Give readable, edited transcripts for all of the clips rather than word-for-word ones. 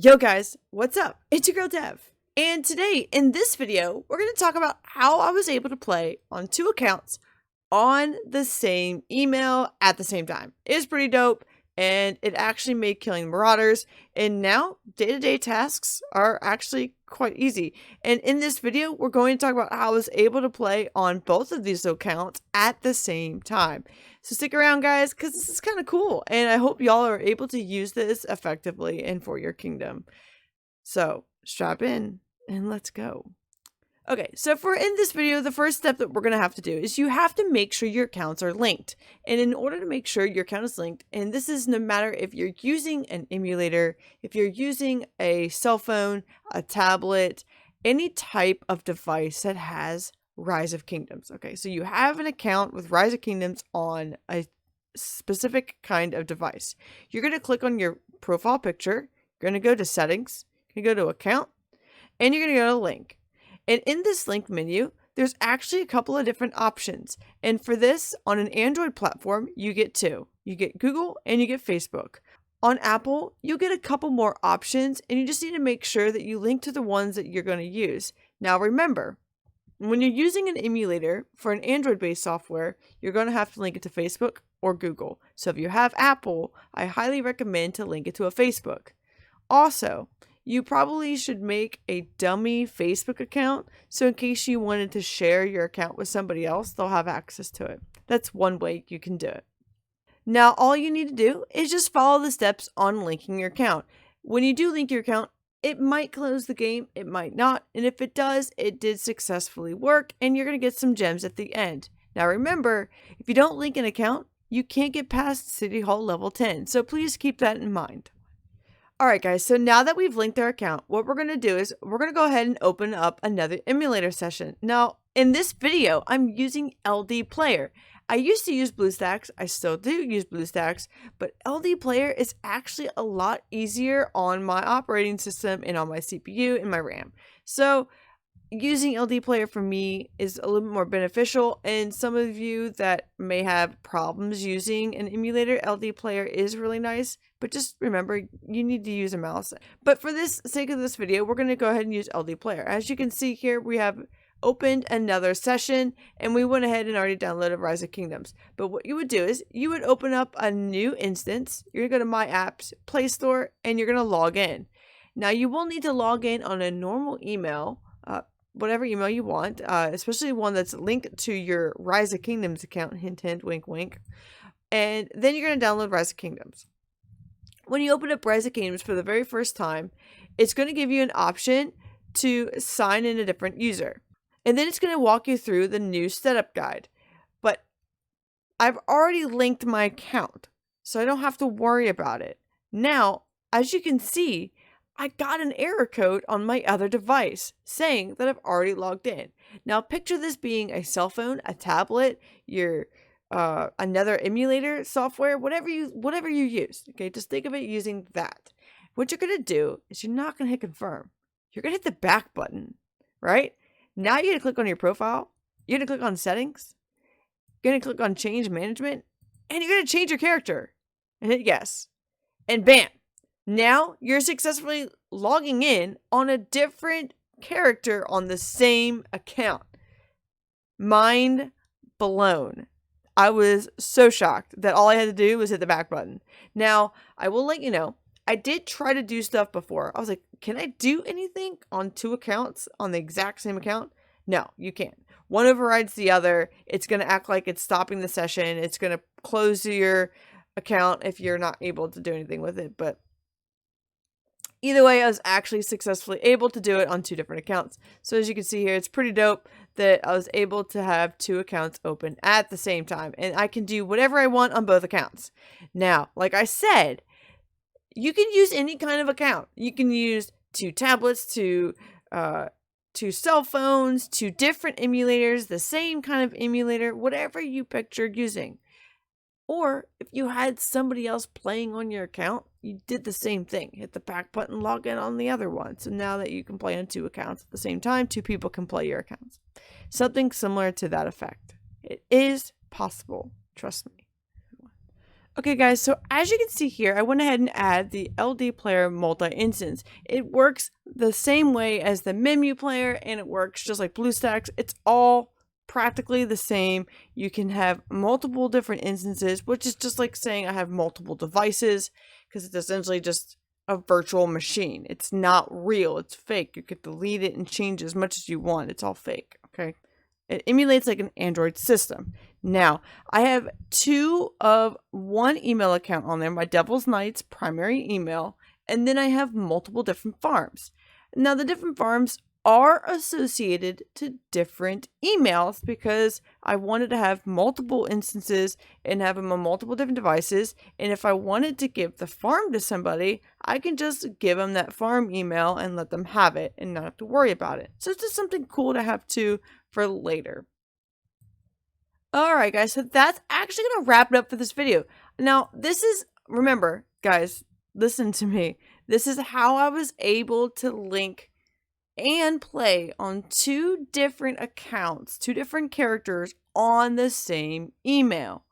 Yo guys, what's up? It's your girl Dev. And today, in this video, we're going to talk about how I was able to play on two accounts on the same email at the same time. It's pretty dope, and it actually made killing marauders, and now day-to-day tasks are actually quite easy. And in this video, we're going to talk about how I was able to play on both of these accounts at the same time. So stick around, guys, because this is kind of cool, and I hope y'all are able to use this effectively and for your kingdom. So strap in and let's go. Okay, so for in this video, the first step that we're going to have to do is you have to make sure your accounts are linked. And in order to make sure your account is linked, and this is no matter if you're using an emulator, if you're using a cell phone, a tablet, any type of device that has Rise of Kingdoms. Okay, so you have an account with Rise of Kingdoms on a specific kind of device. You're going to click on your profile picture, you're going to go to settings, you're going to go to account, and you're going to go to link. And in this link menu, there's actually a couple of different options. And for this, on an Android platform, you get two. You get Google and you get Facebook. On Apple, you'll get a couple more options, and you just need to make sure that you link to the ones that you're going to use. Now remember, when you're using an emulator for an Android-based software, you're going to have to link it to Facebook or Google. So if you have Apple, I highly recommend to link it to a Facebook. Also, you probably should make a dummy Facebook account, so in case you wanted to share your account with somebody else, they'll have access to it. That's one way you can do it. Now, all you need to do is just follow the steps on linking your account. When you do link your account, it might close the game, it might not, and if it does, it did successfully work, and you're going to get some gems at the end. Now remember, if you don't link an account, you can't get past City Hall level 10, so please keep that in mind. Alright guys, so now that we've linked our account, what we're going to do is we're going to go ahead and open up another emulator session. Now, in this video, I'm using LD Player. I used to use BlueStacks, I still do use BlueStacks, but LD Player is actually a lot easier on my operating system and on my CPU and my RAM. So, using LD Player for me is a little bit more beneficial, and some of you that may have problems using an emulator, LD Player is really nice, but just remember you need to use a mouse. But for this sake of this video, we're going to go ahead and use LD Player. As you can see here, we have opened another session, and we went ahead and already downloaded Rise of Kingdoms. But what you would do is you would open up a new instance, you're going to go to My Apps, Play Store, and you're going to log in. Now you will need to log in on a normal email, whatever email you want, especially one that's linked to your Rise of Kingdoms account, hint hint, wink wink. And then you're going to download Rise of Kingdoms. When you open up Rise of Kingdoms for the very first time, it's going to give you an option to sign in a different user. And then it's going to walk you through the new setup guide. But I've already linked my account, so I don't have to worry about it. Now, as you can see, I got an error code on my other device saying that I've already logged in. Now picture this being a cell phone, a tablet, your another emulator software, whatever you use. Okay, just think of it using that. What you're gonna do is you're not gonna hit confirm. You're gonna hit the back button, right? Now you're gonna click on your profile. You're gonna click on settings. You're gonna click on change management, and you're gonna change your character and hit yes. And bam! Now you're successfully logging in on a different character on the same account. Mind blown. I was so shocked that all I had to do was hit the back button. Now, I will let you know, I did try to do stuff before. I was like, can I do anything on two accounts on the exact same account? No, you can't. One overrides the other. It's going to act like it's stopping the session. It's going to close your account if you're not able to do anything with it. But either way, I was actually successfully able to do it on two different accounts. So as you can see here, it's pretty dope that I was able to have two accounts open at the same time. And I can do whatever I want on both accounts. Now, like I said, you can use any kind of account. You can use two tablets, two cell phones, two different emulators, the same kind of emulator, whatever you picture using. Or if you had somebody else playing on your account, you did the same thing. Hit the back button, log in on the other one. So now that you can play on two accounts at the same time, two people can play your accounts. Something similar to that effect. It is possible. Trust me. Okay guys, so as you can see here, I went ahead and add the LD Player MultiInstance. It works the same way as the menu player, and it works just like BlueStacks. It's all practically the same. You can have multiple different instances, which is just like saying I have multiple devices, because it's essentially just a virtual machine. It's not real, it's fake. You could delete it and change as much as you want. It's all fake, okay? It emulates like an Android system. Now, I have one email account on there, my Devil's Knights primary email, and then I have multiple different farms. Now, the different farms are associated to different emails because I wanted to have multiple instances and have them on multiple different devices. And if I wanted to give the farm to somebody, I can just give them that farm email and let them have it and not have to worry about it. So it's just something cool to have too for later. Alright guys, so that's actually going to wrap it up for this video. Now, remember guys, listen to me. This is how I was able to link and play on two different accounts, two different characters on the same email.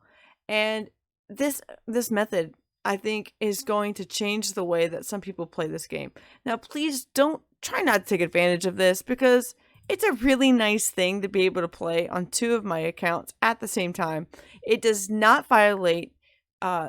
And this method, I think, is going to change the way that some people play this game. Now, please try not to take advantage of this, because it's a really nice thing to be able to play on two of my accounts at the same time. It does not violate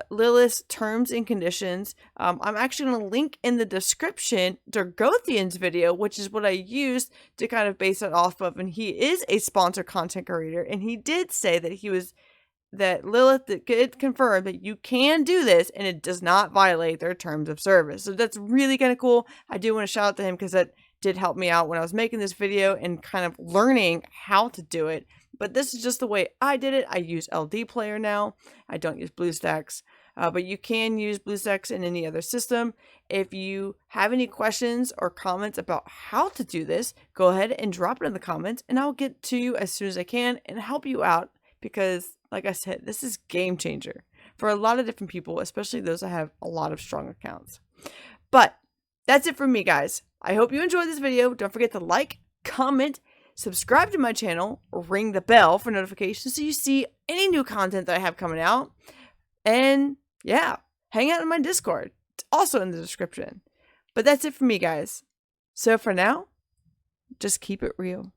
Lilith's terms and conditions. I'm actually going to link in the description Dorgothian's video, which is what I used to kind of base it off of. And he is a sponsored content creator, and he did say that Lilith did confirm that you can do this and it does not violate their terms of service. So that's really kind of cool. I do want to shout out to him because that did help me out when I was making this video and kind of learning how to do it. But this is just the way I did it. I use LD Player now. I don't use BlueStacks. But you can use BlueStacks in any other system. If you have any questions or comments about how to do this, go ahead and drop it in the comments and I'll get to you as soon as I can and help you out, because like I said, this is game changer for a lot of different people, especially those that have a lot of strong accounts. But that's it for me, guys. I hope you enjoyed this video. Don't forget to like, comment, subscribe to my channel, ring the bell for notifications so you see any new content that I have coming out. And yeah, hang out in my Discord. It's also in the description. But that's it for me, guys. So for now, just keep it real.